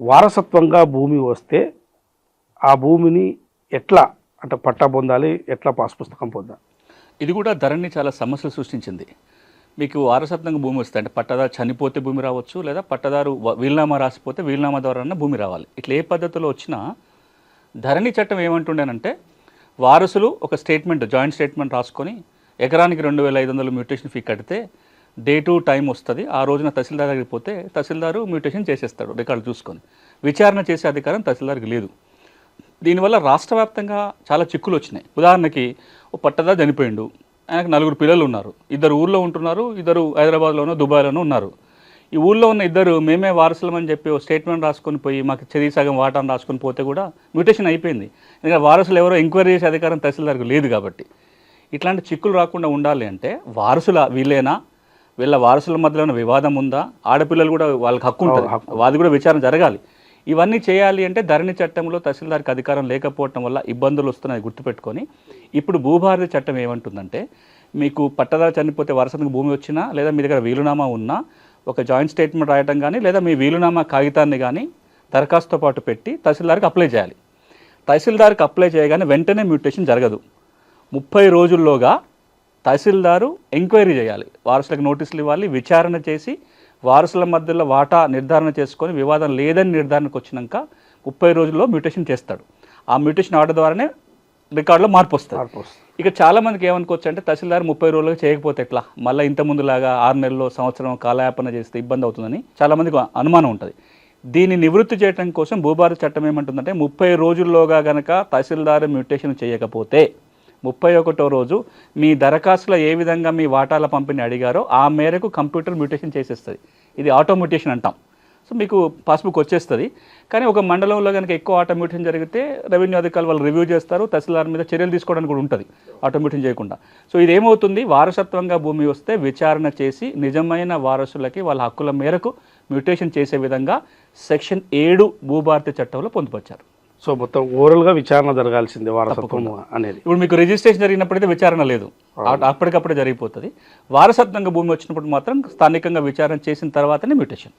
వారసత్వంగా భూమి వస్తే ఆ భూమిని ఎట్లా అంటే పట్టా పొందాలి, ఎట్లా పాస్ పుస్తకం పొందాలి? ఇది కూడా ధరణి చాలా సమస్యలు సృష్టించింది. మీకు వారసత్వంగా భూమి వస్తే అంటే పట్టదారు చనిపోతే భూమి రావచ్చు, లేదా పట్టదారు వీలునామా రాసిపోతే వీలునామా ద్వారా భూమి రావాలి. ఇట్లా ఏ పద్ధతిలో వచ్చినా ధరణి చట్టం ఏమంటుండేనంటే వారసులు ఒక స్టేట్మెంట్, జాయింట్ స్టేట్మెంట్ రాసుకొని ఎకరానికి 2500 మ్యూటేషన్ ఫీ కడితే డే టు టైం వస్తుంది. ఆ రోజున తహసీల్దార్ దగ్గరికి పోతే తహసీల్దారు మ్యూటేషన్ చేసేస్తాడు రికార్డు చూసుకొని. విచారణ చేసే అధికారం తహసీల్దార్కి లేదు. దీనివల్ల రాష్ట్ర వ్యాప్తంగా చాలా చిక్కులు వచ్చినాయి. ఉదాహరణకి ఓ పట్టదారు చనిపోయిండు, ఆయనకు 4 పిల్లలు ఉన్నారు, 2 ఊళ్ళో ఉంటున్నారు, 2 హైదరాబాద్లోనో దుబాయ్లోనో ఉన్నారు. ఈ ఊళ్ళో ఉన్న 2 మేమే వారసులమని చెప్పి ఓ స్టేట్మెంట్ రాసుకొని పోయి మాకు చెరి సగం వాటాను రాసుకొని పోతే కూడా మ్యూటేషన్ అయిపోయింది. ఎందుకంటే వారసులు ఎవరో ఎంక్వైరీ చేసే అధికారం తహసీల్దార్కి లేదు కాబట్టి. ఇట్లాంటి చిక్కులు రాకుండా ఉండాలి అంటే వారసుల వీళ్ళేనా, వీళ్ళ వారసుల మధ్యలో వివాదం ఉందా, ఆడపిల్లలు కూడా వాళ్ళకి హక్కు ఉంటుంది, అది కూడా విచారణ జరగాలి. ఇవన్నీ చేయాలి అంటే ధరణి చట్టంలో తహసీల్దార్కి అధికారం లేకపోవటం వల్ల ఇబ్బందులు వస్తున్నాయి గుర్తుపెట్టుకొని. ఇప్పుడు భూభారతి చట్టం ఏమంటుందంటే మీకు పట్టదారు చనిపోతే వారసత్వంగా భూమి వచ్చినా, లేదా మీ దగ్గర వీలునామా ఉన్నా ఒక జాయింట్ స్టేట్మెంట్ రాయటం కానీ, లేదా మీ వీలునామా కాగితాన్ని కానీ దరఖాస్తుతో పాటు పెట్టి తహసీల్దార్కి అప్లై చేయాలి. తహసీల్దార్కి అప్లై చేయగానే వెంటనే మ్యూటేషన్ జరగదు. 30 రోజుల్లోగా తహసీల్దారు ఎంక్వైరీ చేయాలి, వారసులకు నోటీసులు ఇవ్వాలి, విచారణ చేసి వారసుల మధ్యలో వాటా నిర్ధారణ చేసుకొని వివాదం లేదని నిర్ధారణకు వచ్చినాక 30 రోజుల్లో మ్యూటేషన్ చేస్తాడు. ఆ మ్యూటేషన్ ఆర్డర్ ద్వారానే రికార్డులో మార్పు వస్తుంది. ఇక చాలామందికి ఏమనుకోవచ్చు అంటే తహసీల్దార్ 30 రోజులుగా చేయకపోతే ఎట్లా, మళ్ళీ ఇంత ముందులాగా 6 నెలల్లో సంవత్సరం కాలయాపన చేస్తే ఇబ్బంది అవుతుందని చాలామందికి అనుమానం ఉంటుంది. దీన్ని నివృత్తి చేయడం కోసం భూభారతి చట్టం ఏమంటుందంటే 30 రోజుల్లోగా కనుక తహసీల్దార్ మ్యూటేషన్ చేయకపోతే 31వ రోజు మీ దరఖాస్తులో ఏ విధంగా మీ వాటాల పంపిణీ అడిగారో ఆ మేరకు కంప్యూటర్ మ్యూటేషన్ చేసేస్తుంది. ఇది ఆటో మ్యూటేషన్ అంటాం. సో మీకు పాస్బుక్ వచ్చేస్తుంది. కానీ ఒక మండలంలో కనుక ఎక్కువ ఆటో మ్యూటేషన్ జరిగితే రెవెన్యూ అధికారులు వాళ్ళు రివ్యూ చేస్తారు, తహసీల్దార్ మీద చర్యలు తీసుకోవడానికి కూడా ఉంటుంది ఆటో మ్యూటేషన్ చేయకుండా. సో ఇదేమవుతుంది, వారసత్వంగా భూమి వస్తే విచారణ చేసి నిజమైన వారసులకి వాళ్ళ హక్కుల మేరకు మ్యూటేషన్ చేసే విధంగా సెక్షన్ 7 భూభారతి చట్టంలో పొందుపరిచారు. సో మొత్తం ఓవరాల్గా విచారణ జరగాల్సిందే వారసత్వం అనేది. ఇప్పుడు మీకు రిజిస్ట్రేషన్ జరిగినప్పుడైతే విచారణ లేదు, అప్పటికప్పుడే జరిగిపోతుంది. వారసత్వంగా భూమి వచ్చినప్పుడు మాత్రం స్థానికంగా విచారణ చేసిన తర్వాతనే మ్యూటేషన్.